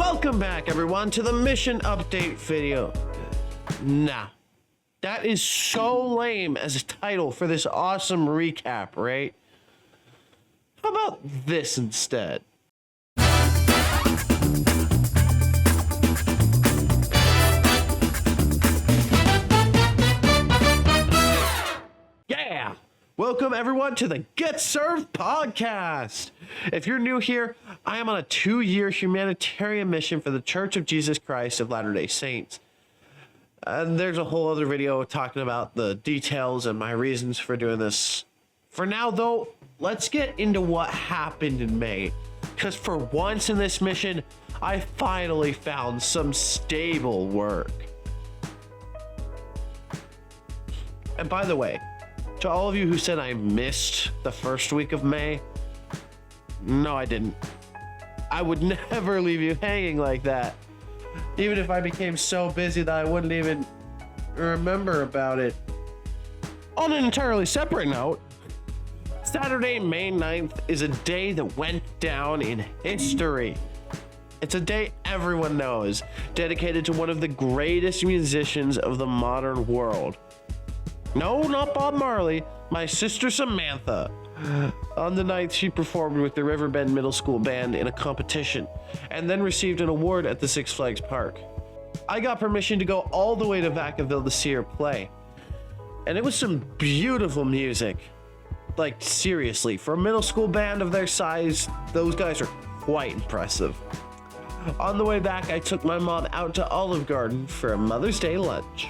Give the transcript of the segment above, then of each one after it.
Welcome back, everyone, to the mission update video. Nah, that is so lame as a title for this awesome recap, right? How about this instead? Yeah! Welcome, everyone, to the Get Served podcast. If you're new here, I am on a 2-year humanitarian mission for the Church of Jesus Christ of Latter-day Saints. And there's a whole other video talking about the details and my reasons for doing this. For now, though, let's get into what happened in May. Because for once in this mission, I finally found some stable work. And by the way, to all of you who said I missed the first week of May, no, I didn't. I would never leave you hanging like that. Even if I became so busy that I wouldn't even remember about it. On an entirely separate note, Saturday, May 9th is a day that went down in history. It's a day everyone knows, dedicated to one of the greatest musicians of the modern world. No, not Bob Marley, my sister Samantha. On the 9th, she performed with the Riverbend Middle School Band in a competition, and then received an award at the Six Flags Park. I got permission to go all the way to Vacaville to see her play. And it was some beautiful music. Like, seriously, for a middle school band of their size, those guys are quite impressive. On the way back, I took my mom out to Olive Garden for a Mother's Day lunch.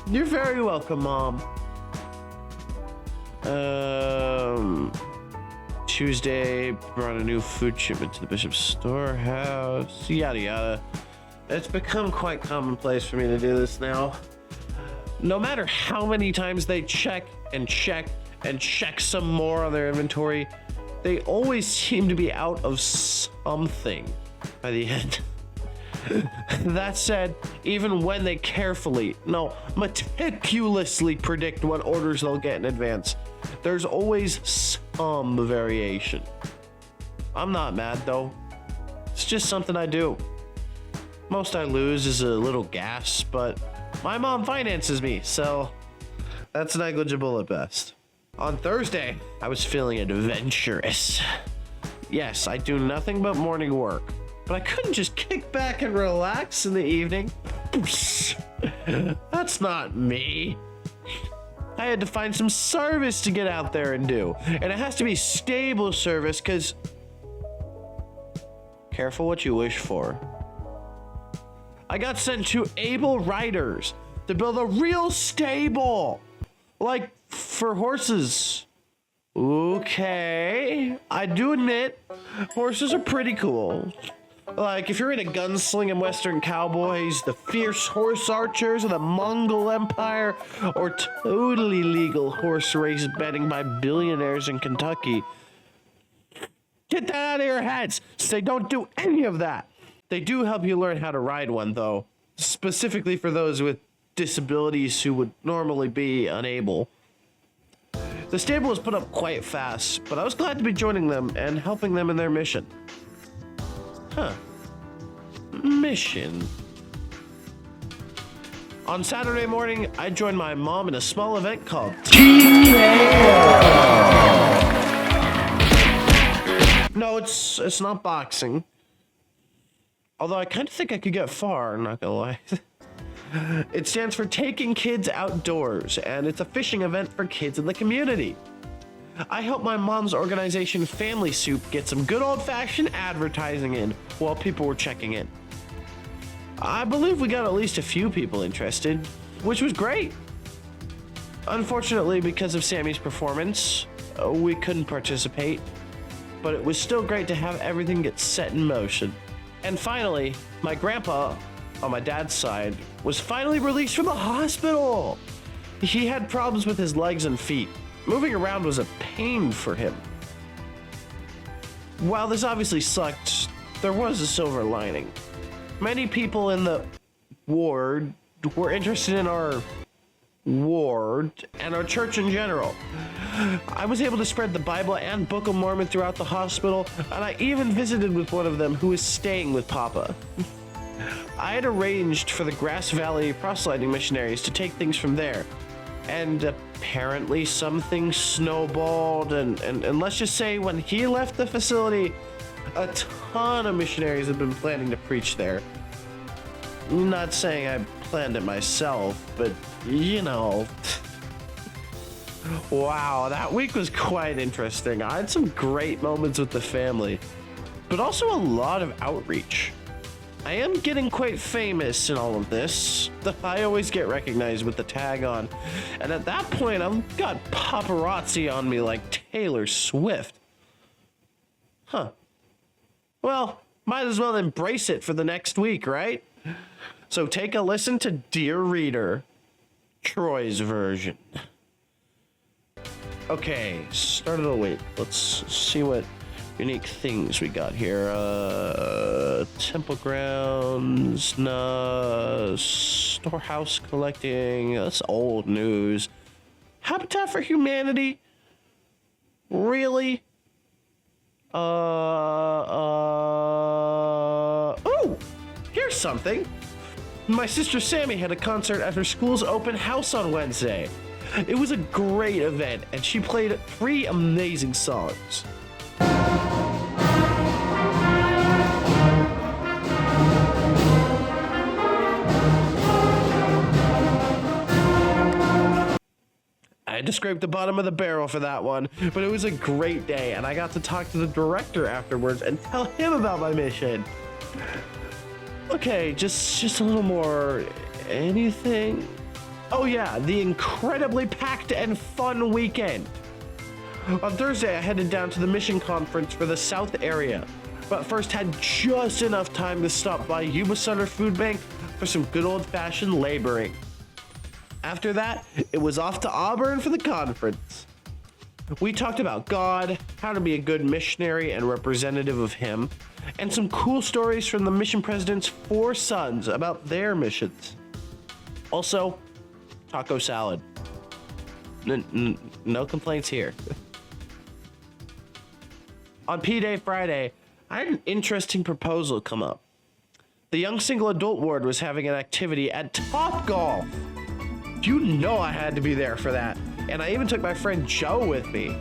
You're very welcome, Mom. Tuesday, brought a new food shipment to the Bishop's storehouse, yada yada. It's become quite commonplace for me to do this now. No matter how many times they check and check and check some more on their inventory, they always seem to be out of something by the end. That said, even when they meticulously predict what orders they'll get in advance, there's always some variation. I'm not mad though. It's just something I do. Most I lose is a little gas, but my mom finances me, so that's negligible at best. On Thursday, I was feeling adventurous. Yes, I do nothing but morning work, but I couldn't just kick back and relax in the evening. That's not me. I had to find some service to get out there and do. And it has to be stable service, because careful what you wish for. I got sent to able riders to build a real stable. Like for horses. Okay. I do admit, horses are pretty cool. Like, if you're into gunslinging Western cowboys, the fierce horse archers of the Mongol Empire, or totally legal horse race betting by billionaires in Kentucky, get that out of your heads. They don't do any of that. They do help you learn how to ride one, though, specifically for those with disabilities who would normally be unable. The stable was put up quite fast, but I was glad to be joining them and helping them in their mission. Huh. Mission. On Saturday morning, I joined my mom in a small event called No, it's not boxing. Although I kind of think I could get far, I'm not gonna lie. It stands for Taking Kids Outdoors, and it's a fishing event for kids in the community. I helped my mom's organization Family Soup get some good old-fashioned advertising in while people were checking in. I believe we got at least a few people interested, which was great. Unfortunately, because of Sammy's performance, we couldn't participate, but it was still great to have everything get set in motion. And finally, my grandpa, on my dad's side, was finally released from the hospital. He had problems with his legs and feet. Moving around was a pain for him. While this obviously sucked, there was a silver lining. Many people in the ward were interested in our ward and our church in general. I was able to spread the Bible and Book of Mormon throughout the hospital, and I even visited with one of them who was staying with Papa. I had arranged for the Grass Valley proselyting missionaries to take things from there, and apparently some things snowballed, and let's just say when he left the facility, a ton of missionaries have been planning to preach there. I'm not saying I planned it myself, but you know. Wow, that week was quite interesting. I had some great moments with the family, but also a lot of outreach. I am getting quite famous in all of this. I always get recognized with the tag on, and at that point, I've got paparazzi on me like Taylor Swift. Huh. Well, might as well embrace it for the next week, right? So take a listen to Dear Reader, Troy's version. Okay, start of the week. Let's see what unique things we got here. Temple grounds, storehouse collecting. That's old news. Habitat for Humanity? Really? Oh, here's something. My sister Sammy had a concert at her school's open house on Wednesday. It was a great event, and she played 3 amazing songs. I had to scrape the bottom of the barrel for that one, but it was a great day, and I got to talk to the director afterwards and tell him about my mission. Okay, just a little more. Anything? Oh yeah, the incredibly packed and fun weekend. On Thursday, I headed down to the mission conference for the South area, but first had just enough time to stop by Yuba Sutter Food Bank for some good old-fashioned laboring. After that, it was off to Auburn for the conference. We talked about God, how to be a good missionary and representative of Him, and some cool stories from the mission president's 4 sons about their missions. Also, taco salad. No complaints here. On P-Day Friday, I had an interesting proposal come up. The young single adult ward was having an activity at Topgolf. You know I had to be there for that, and I even took my friend Joe with me.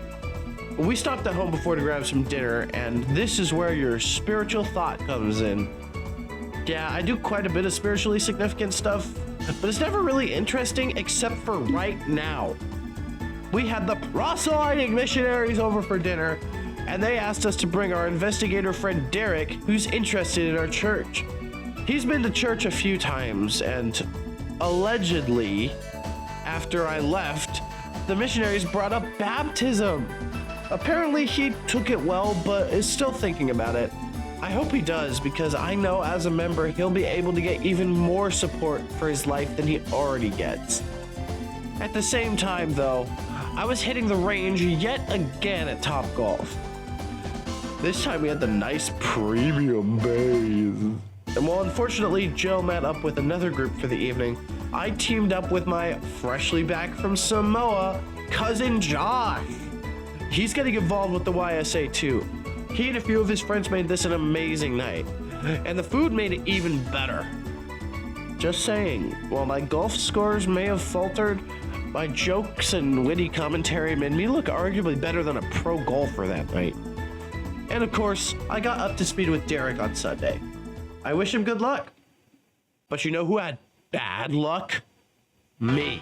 We stopped at home before to grab some dinner, and this is where your spiritual thought comes in. Yeah, I do quite a bit of spiritually significant stuff, but it's never really interesting except for right now. We had the proselyting missionaries over for dinner, and they asked us to bring our investigator friend Derek, who's interested in our church. He's been to church a few times, and allegedly, after I left, the missionaries brought up baptism. Apparently he took it well, but is still thinking about it. I hope he does, because I know as a member he'll be able to get even more support for his life than he already gets. At the same time though, I was hitting the range yet again at Topgolf. This time we had the nice premium bays. And while unfortunately Joe met up with another group for the evening, I teamed up with my freshly back from Samoa cousin Josh. He's getting involved with the YSA too. He and a few of his friends made this an amazing night, and the food made it even better. Just saying, while my golf scores may have faltered, my jokes and witty commentary made me look arguably better than a pro golfer that night. And of course, I got up to speed with Derek on Sunday. I wish him good luck. But you know who had bad luck? Me.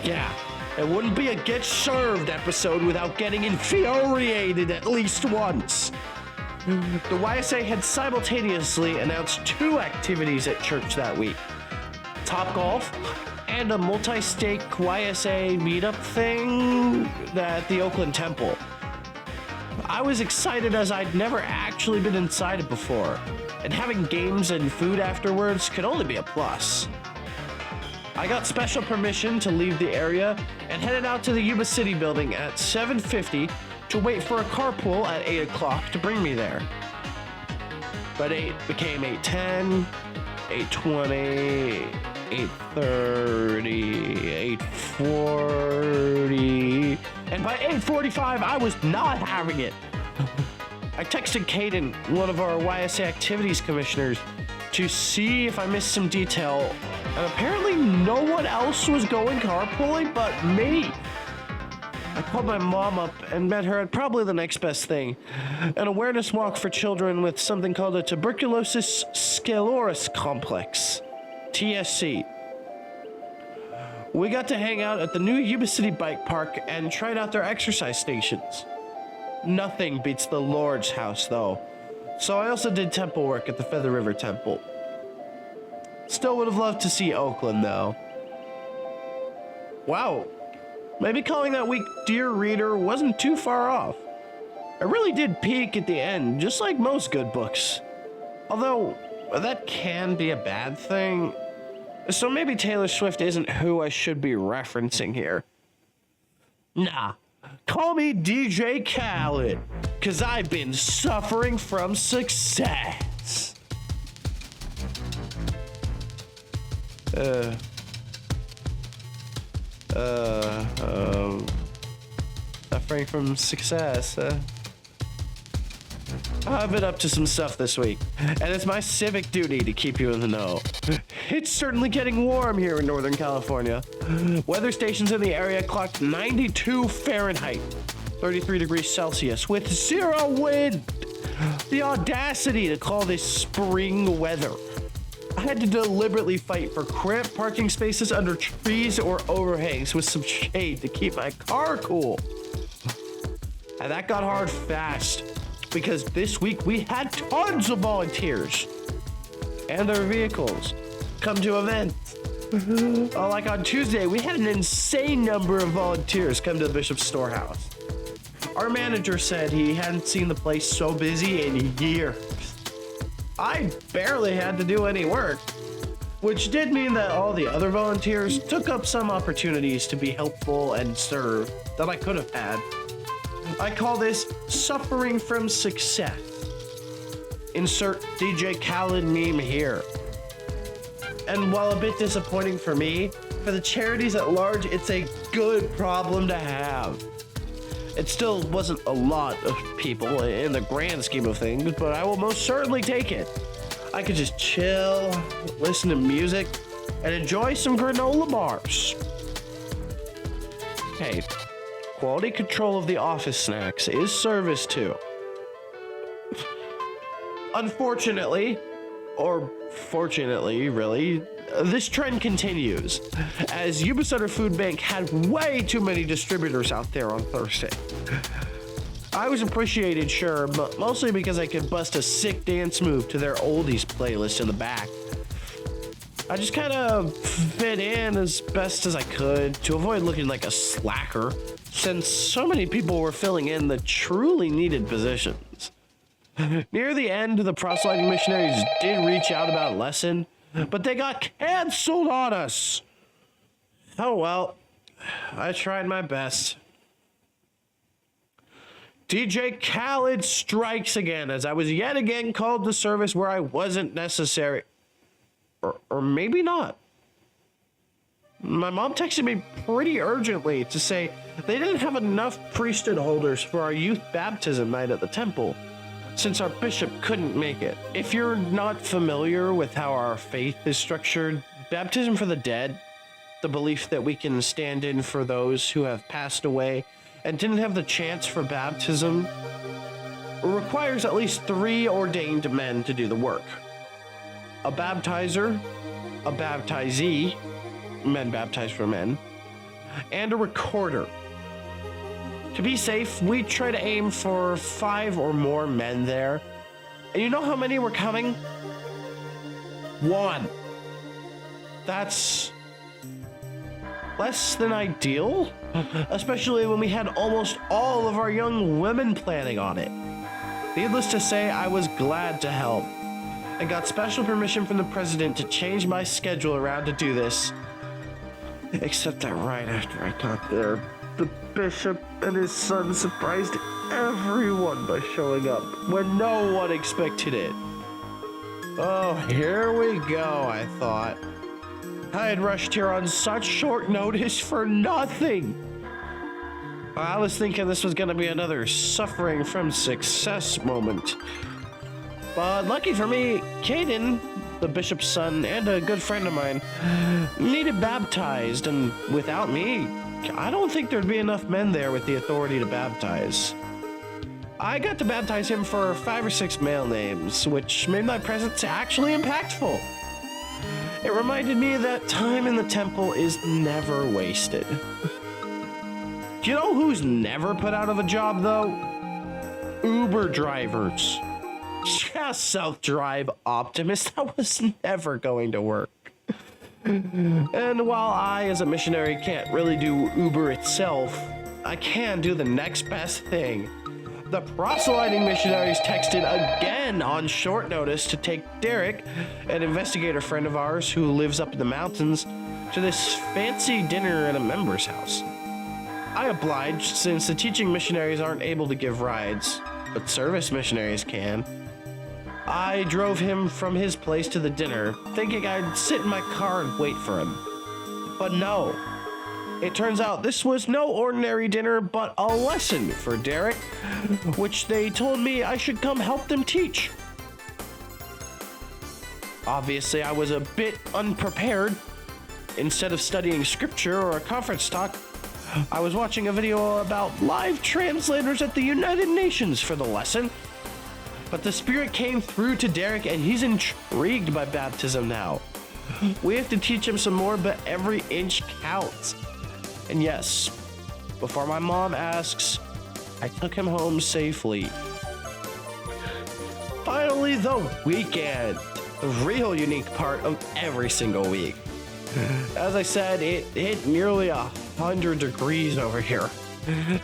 Yeah, it wouldn't be a Get Served episode without getting infuriated at least once. The YSA had simultaneously announced 2 activities at church that week. Topgolf and a multi-stake YSA meetup thing at the Oakland Temple. I was excited as I'd never actually been inside it before, and having games and food afterwards could only be a plus. I got special permission to leave the area and headed out to the Yuba City building at 7:50 to wait for a carpool at 8 o'clock to bring me there. But 8 became 8:10, 8:20, 8:30, 8:40, and by 8:45 I was not having it. I texted Caden, one of our YSA activities commissioners, to see if I missed some detail, and apparently no one else was going carpooling but me. I called my mom up and met her at probably the next best thing, an awareness walk for children with something called a tuberculosis sclerosis complex, TSC. We got to hang out at the new Yuba City Bike Park and tried out their exercise stations. Nothing beats the Lord's house, though. So I also did temple work at the Feather River Temple. Still would have loved to see Oakland, though. Wow. Maybe calling that week Dear Reader wasn't too far off. I really did peak at the end, just like most good books. Although, that can be a bad thing. So maybe Taylor Swift isn't who I should be referencing here. Nah. Call me DJ Khaled, cause I've been suffering from success. Suffering from success. I've been up to some stuff this week, and it's my civic duty to keep you in the know. It's certainly getting warm here in Northern California. Weather stations in the area clocked 92 Fahrenheit, 33 degrees Celsius, with 0 wind. The audacity to call this spring weather. I had to deliberately fight for cramped parking spaces under trees or overhangs with some shade to keep my car cool. And that got hard fast, because this week we had tons of volunteers and their vehicles come to events. Like on Tuesday, we had an insane number of volunteers come to the Bishop's Storehouse. Our manager said he hadn't seen the place so busy in years. I barely had to do any work, which did mean that all the other volunteers took up some opportunities to be helpful and serve that I could have had. I call this suffering from success. Insert DJ Khaled meme here. And while a bit disappointing for me, for the charities at large, it's a good problem to have. It still wasn't a lot of people in the grand scheme of things, but I will most certainly take it. I could just chill, listen to music, and enjoy some granola bars. Hey, quality control of the office snacks is service too. Unfortunately, or fortunately, really, this trend continues, as Yuba Sutter Food Bank had way too many distributors out there on Thursday. I was appreciated, sure, but mostly because I could bust a sick dance move to their oldies playlist in the back. I just kind of fit in as best as I could to avoid looking like a slacker, since so many people were filling in the truly needed positions. Near the end, the proselyting missionaries did reach out about a lesson, but they got canceled on us. Oh well, I tried my best. DJ Khaled strikes again, as I was yet again called to service where I wasn't necessary. Or maybe not. My mom texted me pretty urgently to say they didn't have enough priesthood holders for our youth baptism night at the temple, since our bishop couldn't make it. If you're not familiar with how our faith is structured, baptism for the dead, the belief that we can stand in for those who have passed away and didn't have the chance for baptism, requires at least 3 ordained men to do the work. A baptizer, a baptizee, men baptized for men, and a recorder. To be safe, we try to aim for 5 or more men there. And you know how many were coming? 1. That's less than ideal, especially when we had almost all of our young women planning on it. Needless to say, I was glad to help, and got special permission from the president to change my schedule around to do this. Except that right after I got there, the bishop and his son surprised everyone by showing up when no one expected it. Oh, here we go, I thought. I had rushed here on such short notice for nothing. I was thinking this was going to be another suffering from success moment. But lucky for me, Caden, the bishop's son and a good friend of mine, needed baptized, and without me, I don't think there'd be enough men there with the authority to baptize. I got to baptize him for 5 or 6 male names, which made my presence actually impactful. It reminded me that time in the temple is never wasted. Do you know who's never put out of a job, though? Uber drivers. Yeah, self-drive optimist. That was never going to work. And while I, as a missionary, can't really do Uber itself, I can do the next best thing. The proselyting missionaries texted again on short notice to take Derek, an investigator friend of ours who lives up in the mountains, to this fancy dinner at a member's house. I obliged since the teaching missionaries aren't able to give rides, but service missionaries can. I drove him from his place to the dinner, thinking I'd sit in my car and wait for him. But no. It turns out this was no ordinary dinner, but a lesson for Derek, which they told me I should come help them teach. Obviously, I was a bit unprepared. Instead of studying scripture or a conference talk, I was watching a video about live translators at the United Nations for the lesson. But the Spirit came through to Derek, and he's intrigued by baptism now. We have to teach him some more, but every inch counts. And yes, before my mom asks, I took him home safely. Finally, the weekend. The real unique part of every single week. As I said, it hit nearly 100 degrees over here.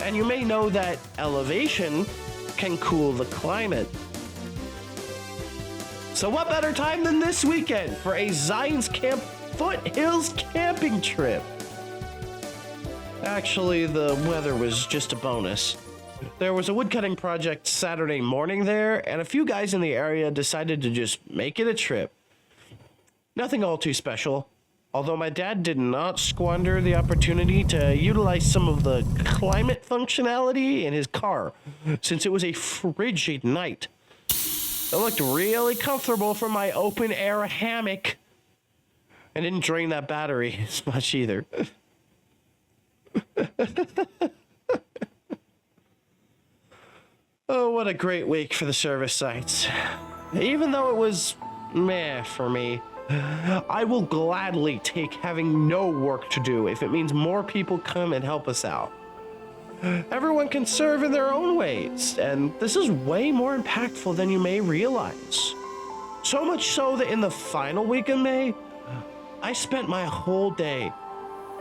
And you may know that elevation can cool the climate. So what better time than this weekend for a Zion's Camp Foothills camping trip? Actually, the weather was just a bonus. There was a woodcutting project Saturday morning there, and a few guys in the area decided to just make it a trip. Nothing all too special, although my dad did not squander the opportunity to utilize some of the climate functionality in his car, since it was a frigid night. It looked really comfortable from my open-air hammock. I didn't drain that battery as much either. Oh, what a great week for the service sites. Even though it was meh for me, I will gladly take having no work to do if it means more people come and help us out. Everyone can serve in their own ways, and this is way more impactful than you may realize. So much so that in the final week of May, I spent my whole day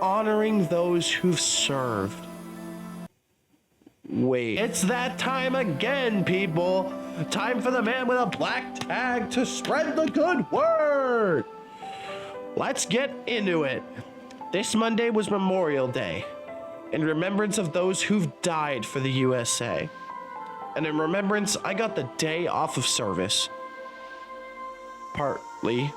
honoring those who've served. Wait, it's that time again, people. Time for the man with a black tag to spread the good word. Let's get into it. This Monday was Memorial Day, in remembrance of those who've died for the USA. And in remembrance, I got the day off of service. Partly.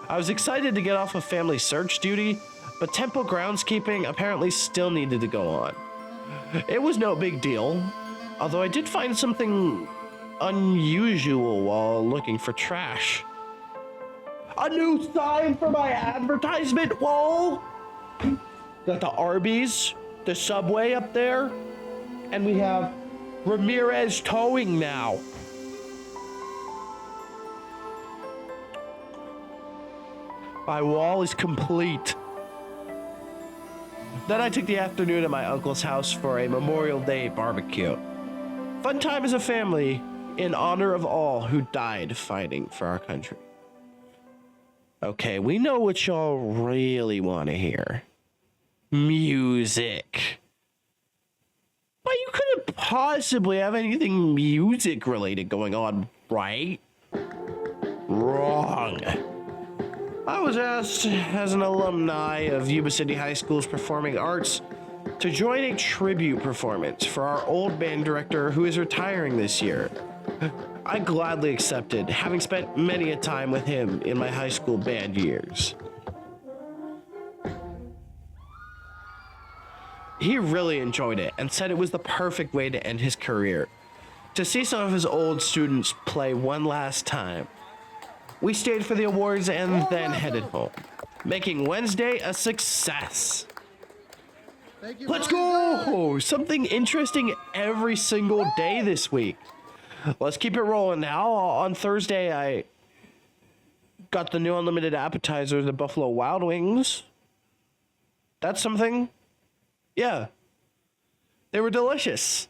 I was excited to get off of family search duty, but temple groundskeeping apparently still needed to go on. It was no big deal, although I did find something unusual while looking for trash. A new sign for my advertisement wall? Got the Arby's, the Subway up there, and we have Ramirez Towing now. My wall is complete. Then I took the afternoon at my uncle's house for a Memorial Day barbecue. Fun time as a family in honor of all who died fighting for our country. Okay, we know what y'all really want to hear. Music. But you couldn't possibly have anything music related going on, right? Wrong. I was asked as an alumni of Yuba City High School's Performing Arts to join a tribute performance for our old band director who is retiring this year. I gladly accepted, having spent many a time with him in my high school band years. He really enjoyed it and said it was the perfect way to end his career, to see some of his old students play one last time. We stayed for the awards and then headed home, making Wednesday a success. Let's go! Something interesting every single day this week. Let's keep it rolling now. On Thursday, I got the new unlimited appetizer, the Buffalo Wild Wings. That's something. Yeah. They were delicious.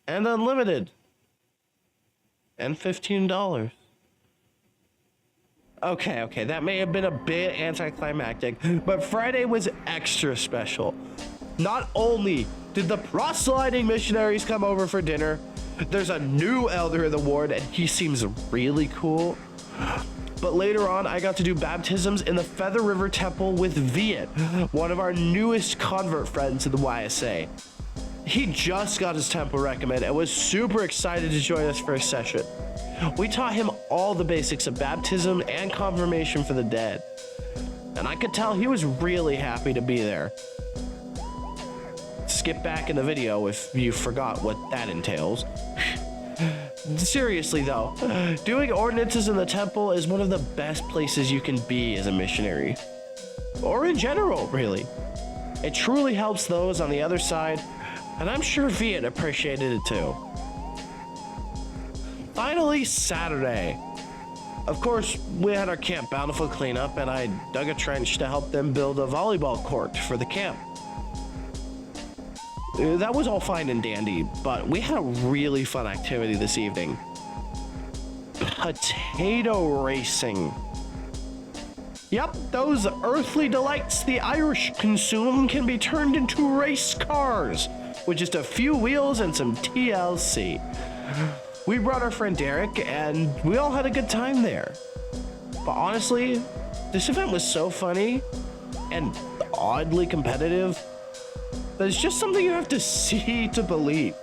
And unlimited. And $15. Okay, that may have been a bit anticlimactic, but Friday was extra special. Not only did the proselyting missionaries come over for dinner, there's a new elder in the ward and he seems really cool. But later on, I got to do baptisms in the Feather River Temple with Viet, one of our newest convert friends in the YSA. He just got his temple recommend and was super excited to join us for a session. We taught him all the basics of baptism and confirmation for the dead. And I could tell he was really happy to be there. Skip back in the video if you forgot what that entails. Seriously though, doing ordinances in the temple is one of the best places you can be as a missionary. Or in general, really. It truly helps those on the other side, and I'm sure Viet appreciated it too. Finally, Saturday. Of course, we had our Camp Bountiful cleanup, and I dug a trench to help them build a volleyball court for the camp. That was all fine and dandy, but we had a really fun activity this evening. Potato racing. Yep, those earthly delights the Irish consume can be turned into race cars with just a few wheels and some TLC. We brought our friend Derek, and we all had a good time there. But honestly, this event was so funny and oddly competitive that it's just something you have to see to believe.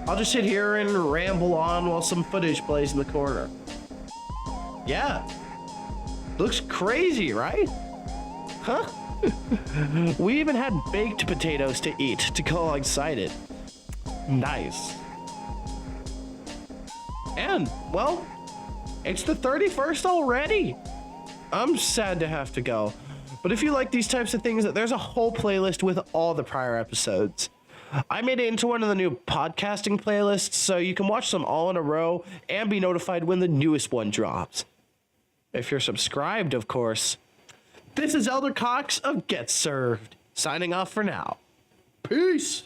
I'll just sit here and ramble on while some footage plays in the corner. Yeah, looks crazy, right? Huh? We even had baked potatoes to eat to go alongside it. Nice. And, well, it's the 31st already. I'm sad to have to go. But if you like these types of things, there's a whole playlist with all the prior episodes. I made it into one of the new podcasting playlists, so you can watch them all in a row and be notified when the newest one drops. If you're subscribed, of course. This is Elder Cox of Get Served, signing off for now. Peace!